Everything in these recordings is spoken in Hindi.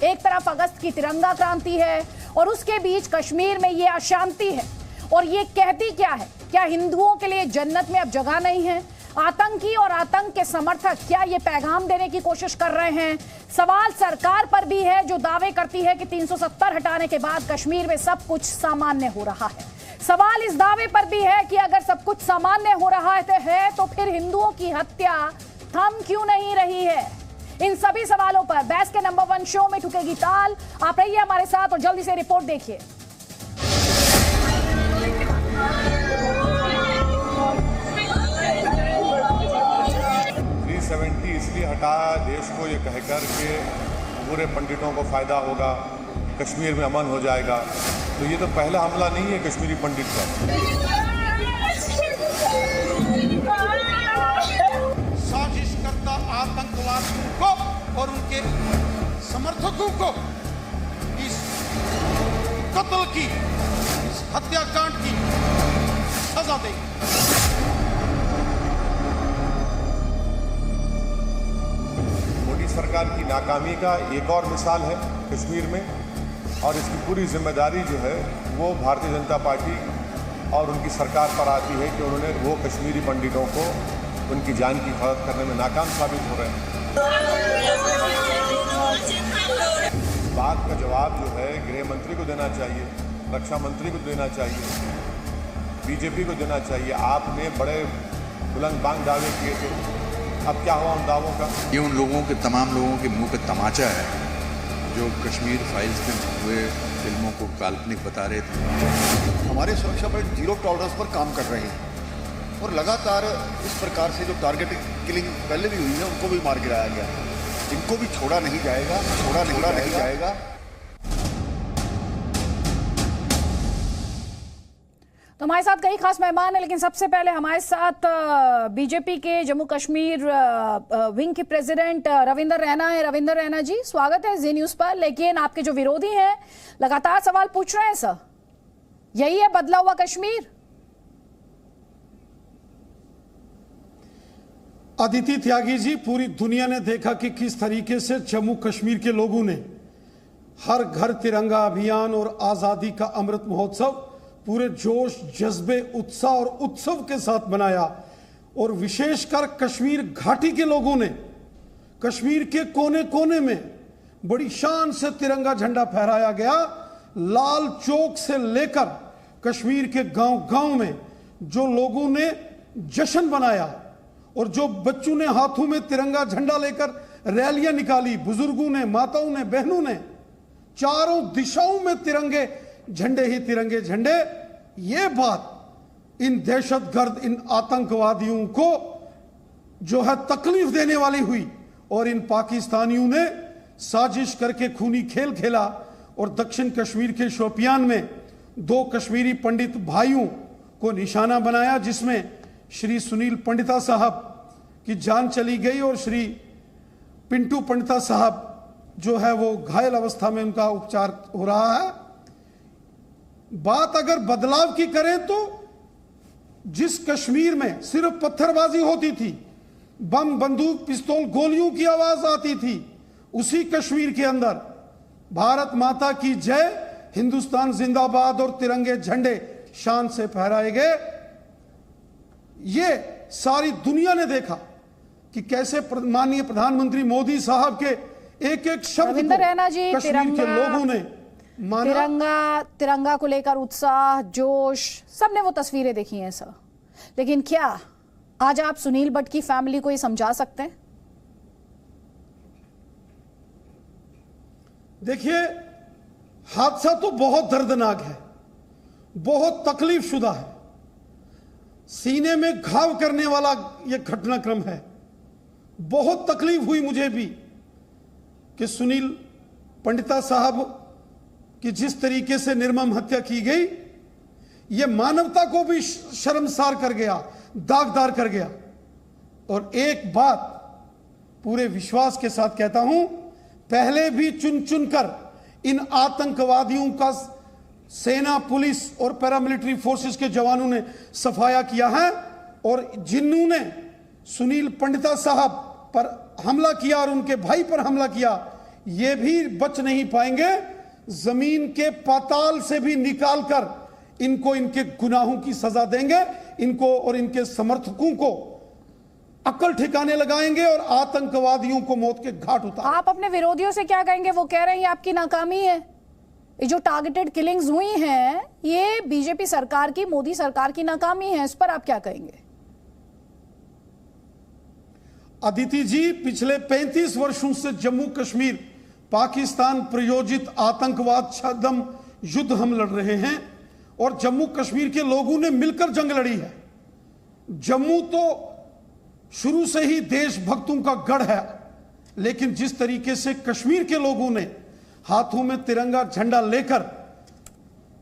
एक तरफ अगस्त की तिरंगा क्रांति है और उसके बीच कश्मीर में ये अशांति है। और ये कहती क्या है? क्या हिंदुओं के लिए जन्नत में अब जगह नहीं है? आतंकी और आतंक के समर्थक क्या ये पैगाम देने की कोशिश कर रहे हैं? सवाल सरकार पर भी है जो दावे करती है कि 370 हटाने के बाद कश्मीर में सब कुछ सामान्य हो रहा है। सवाल इस दावे पर भी है कि अगर सब कुछ सामान्य हो रहा है तो फिर हिंदुओं की हत्या थम क्यों नहीं रही है? इन सभी सवालों पर बहस के नंबर 1 शो में ठुकेगी ताल। आप रहिए हमारे साथ और जल्दी से रिपोर्ट देखिए। इसलिए हटाया देश को ये कहकर के पूरे पंडितों को फायदा होगा, कश्मीर में अमन हो जाएगा। तो ये तो पहला हमला नहीं है कश्मीरी पंडित का। साजिश करता आतंकवादियों को और उनके समर्थकों को इस कत्ल की, इस हत्याकांड की सजा देगी। सरकार की नाकामी का एक और मिसाल है कश्मीर में, और इसकी पूरी जिम्मेदारी जो है वो भारतीय जनता पार्टी और उनकी सरकार पर आती है कि उन्होंने वो कश्मीरी पंडितों को उनकी जान की हिफाजत करने में नाकाम साबित हो रहे हैं। इस बात का जवाब जो है गृह मंत्री को देना चाहिए, रक्षा मंत्री को देना चाहिए, बीजेपी को देना चाहिए। आपने बड़े बुलंद बांग दावे किए थे, अब क्या हुआ उन दावों का? ये उन लोगों के, तमाम लोगों के मुंह पे तमाचा है जो कश्मीर फाइल्स में हुए फिल्मों को काल्पनिक बता रहे थे। हमारे सुरक्षा बल जीरो टॉलरेंस पर काम कर रहे हैं और लगातार इस प्रकार से जो टारगेटेड किलिंग पहले भी हुई है उनको भी मार गिराया गया। इनको भी छोड़ा नहीं जाएगा, छोड़ा नहीं जाएगा। तो हमारे साथ कई खास मेहमान हैं, लेकिन सबसे पहले हमारे साथ बीजेपी के जम्मू कश्मीर विंग के प्रेसिडेंट रविंदर रैना है। रविंदर रैना जी, स्वागत है जी न्यूज पर। लेकिन आपके जो विरोधी हैं लगातार सवाल पूछ रहे हैं, सर यही है बदला हुआ कश्मीर? अदिति त्यागी जी, पूरी दुनिया ने देखा कि किस तरीके से जम्मू कश्मीर के लोगों ने हर घर तिरंगा अभियान और आजादी का अमृत महोत्सव पूरे जोश, जज्बे, उत्साह और उत्सव के साथ मनाया। और विशेषकर कश्मीर घाटी के लोगों ने कश्मीर के कोने कोने में बड़ी शान से तिरंगा झंडा फहराया गया। लाल चौक से लेकर कश्मीर के गांव-गांव में जो लोगों ने जश्न बनाया और जो बच्चों ने हाथों में तिरंगा झंडा लेकर रैलियां निकाली, बुजुर्गों ने, माताओं ने, बहनों ने, चारों दिशाओं में तिरंगे झंडे ही तिरंगे झंडे। ये बात इन दहशतगर्द, इन आतंकवादियों को जो है तकलीफ देने वाली हुई और इन पाकिस्तानियों ने साजिश करके खूनी खेल खेला और दक्षिण कश्मीर के शोपियान में 2 कश्मीरी पंडित भाइयों को निशाना बनाया, जिसमें श्री सुनील पंडिता साहब की जान चली गई और श्री पिंटू पंडिता साहब जो है वो घायल अवस्था में उनका उपचार हो रहा है। बात अगर बदलाव की करें तो जिस कश्मीर में सिर्फ पत्थरबाजी होती थी, बम, बंदूक, पिस्तौल, गोलियों की आवाज आती थी, उसी कश्मीर के अंदर भारत माता की जय, हिंदुस्तान जिंदाबाद और तिरंगे झंडे शान से फहराए गए। ये सारी दुनिया ने देखा कि कैसे माननीय प्रधानमंत्री मोदी साहब के एक-एक शब्द को कश्मीर के लोगों ने तिरंगा को लेकर उत्साह, जोश, सबने वो तस्वीरें देखी हैं सर। लेकिन क्या आज आप सुनील भट्ट की फैमिली को ये समझा सकते हैं? देखिए, हादसा तो बहुत दर्दनाक है, बहुत तकलीफ शुदा है, सीने में घाव करने वाला यह घटनाक्रम है। बहुत तकलीफ हुई मुझे भी कि सुनील पंडिता साहब कि जिस तरीके से निर्मम हत्या की गई, यह मानवता को भी शर्मसार कर गया, दागदार कर गया। और एक बात पूरे विश्वास के साथ कहता हूं, पहले भी चुन चुनकर इन आतंकवादियों का सेना, पुलिस और पैरामिलिट्री फोर्सेस के जवानों ने सफाया किया है। और जिन्होंने सुनील पंडिता साहब पर हमला किया और उनके भाई पर हमला किया, ये भी बच नहीं पाएंगे। जमीन के पाताल से भी निकालकर इनको इनके गुनाहों की सजा देंगे, इनको और इनके समर्थकों को अकल ठिकाने लगाएंगे और आतंकवादियों को मौत के घाट उतारेंगे। आप अपने विरोधियों से क्या कहेंगे? वो कह रहे हैं ये आपकी नाकामी है, ये जो टारगेटेड किलिंग्स हुई हैं ये बीजेपी सरकार की, मोदी सरकार की नाकामी है। इस पर आप क्या कहेंगे? अदिति जी, पिछले 35 वर्षों से जम्मू कश्मीर पाकिस्तान प्रायोजित आतंकवाद छद्म युद्ध हम लड़ रहे हैं और जम्मू कश्मीर के लोगों ने मिलकर जंग लड़ी है। जम्मू तो शुरू से ही देशभक्तों का गढ़ है, लेकिन जिस तरीके से कश्मीर के लोगों ने हाथों में तिरंगा झंडा लेकर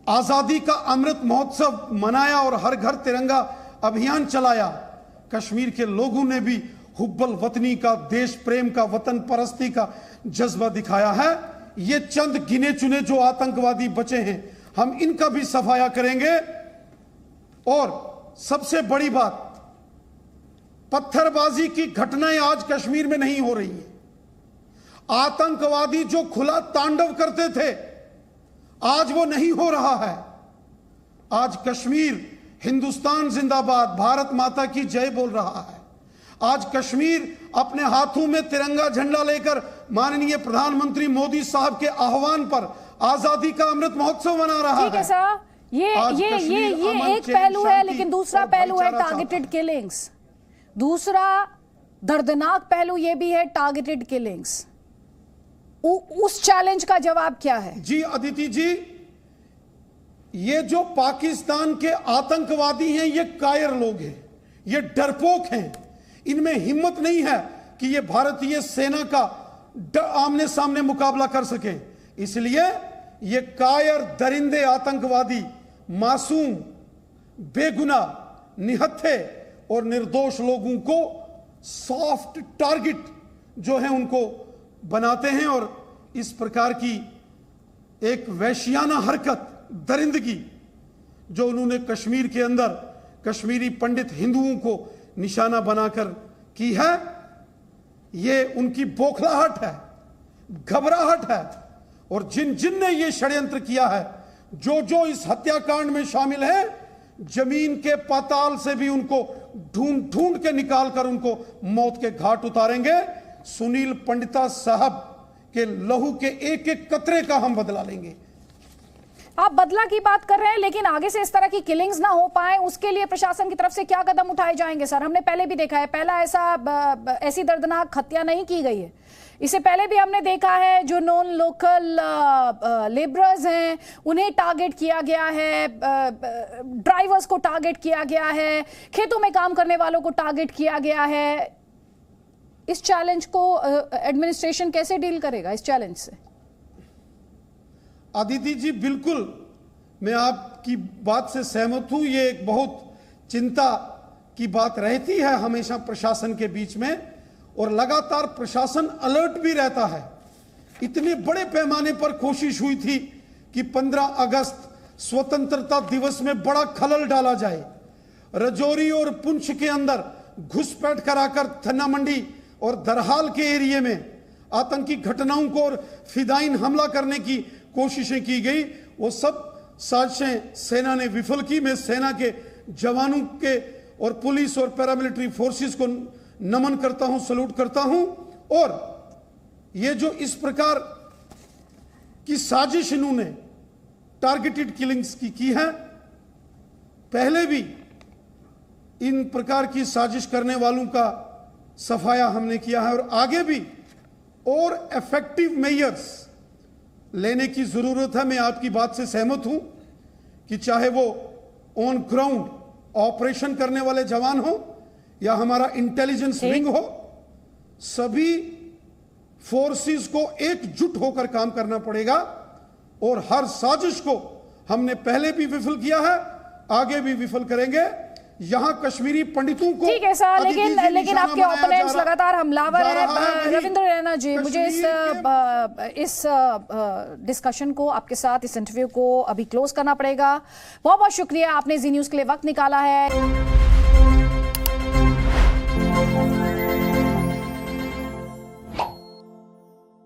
आजादी का अमृत महोत्सव मनाया और हर घर तिरंगा अभियान चलाया, कश्मीर के लोगों ने भी हुब्बल वतनी का, देश प्रेम का, वतन परस्ती का जज्बा दिखाया है। ये चंद गिने चुने जो आतंकवादी बचे हैं, हम इनका भी सफाया करेंगे। और सबसे बड़ी बात, पत्थरबाजी की घटनाएं आज कश्मीर में नहीं हो रही है। आतंकवादी जो खुला तांडव करते थे, आज वो नहीं हो रहा है। आज कश्मीर हिंदुस्तान जिंदाबाद, भारत माता की जय बोल रहा है। आज कश्मीर अपने हाथों में तिरंगा झंडा लेकर माननीय प्रधानमंत्री मोदी साहब के आह्वान पर आजादी का अमृत महोत्सव मना रहा है। ठीक है सर, ये एक पहलू है, लेकिन दूसरा पहलू है टारगेटेड किलिंग्स। दूसरा दर्दनाक पहलू ये भी है टारगेटेड किलिंग्स। उस चैलेंज का जवाब क्या है? जी अदिति जी, ये जो पाकिस्तान के आतंकवादी हैं ये कायर लोग हैं, ये डरपोक हैं। इनमें हिम्मत नहीं है कि ये भारतीय सेना का आमने सामने मुकाबला कर सके। इसलिए ये कायर दरिंदे आतंकवादी मासूम, बेगुनाह, निहत्थे और निर्दोष लोगों को सॉफ्ट टारगेट जो है उनको बनाते हैं और इस प्रकार की एक वैश्याना हरकत, दरिंदगी जो उन्होंने कश्मीर के अंदर कश्मीरी पंडित हिंदुओं को निशाना बनाकर की है, ये उनकी बौखलाहट है, घबराहट है। और जिन जिन ने ये षड्यंत्र किया है, जो जो इस हत्याकांड में शामिल है, जमीन के पाताल से भी उनको ढूंढ ढूंढ के निकालकर उनको मौत के घाट उतारेंगे। सुनील पंडिता साहब के लहू के एक एक कतरे का हम बदला लेंगे। आप बदला की बात कर रहे हैं, लेकिन आगे से इस तरह की किलिंग्स ना हो पाए उसके लिए प्रशासन की तरफ से क्या कदम उठाए जाएंगे? सर, हमने पहले भी देखा है, पहला ऐसी दर्दनाक हत्या नहीं की गई है। इससे पहले भी हमने देखा है जो नॉन लोकल लेबरर्स हैं उन्हें टारगेट किया गया है, ड्राइवर्स को टारगेट किया गया है, खेतों में काम करने वालों को टारगेट किया गया है। इस चैलेंज को एडमिनिस्ट्रेशन कैसे डील करेगा, इस चैलेंज से? अदिति जी, बिल्कुल मैं आपकी बात से सहमत हूं। ये एक बहुत चिंता की बात रहती है हमेशा प्रशासन के बीच में, और लगातार प्रशासन अलर्ट भी रहता है। इतने बड़े पैमाने पर कोशिश हुई थी कि 15 अगस्त स्वतंत्रता दिवस में बड़ा खलल डाला जाए। रजौरी और पुंछ के अंदर घुसपैठ कराकर थन्ना मंडी और दरहाल के एरिया में आतंकी घटनाओं को और फिदाइन हमला करने की कोशिशें की गई। वो सब साजिशें सेना ने विफल की। मैं सेना के जवानों के और पुलिस और पैरामिलिट्री फोर्सेस को नमन करता हूं, सल्यूट करता हूं। और ये जो इस प्रकार की साजिश इन्होंने टारगेटेड किलिंग्स की है, पहले भी इन प्रकार की साजिश करने वालों का सफाया हमने किया है और आगे भी और इफेक्टिव मेजर्स लेने की जरूरत है। मैं आपकी बात से सहमत हूं कि चाहे वो ऑन ग्राउंड ऑपरेशन करने वाले जवान हो या हमारा इंटेलिजेंस विंग हो, सभी फोर्सेस को एकजुट होकर काम करना पड़ेगा। और हर साजिश को हमने पहले भी विफल किया है, आगे भी विफल करेंगे। यहां कश्मीरी पंडितों को ठीक है सर, लेकिन आपके ओपोनेंट्स लगातार हमलावर हैं। रविंद्र रैना जी, मुझे इस डिस्कशन को आपके साथ, इस इंटरव्यू को अभी क्लोज करना पड़ेगा। बहुत बहुत शुक्रिया, आपने जी न्यूज के लिए वक्त निकाला है।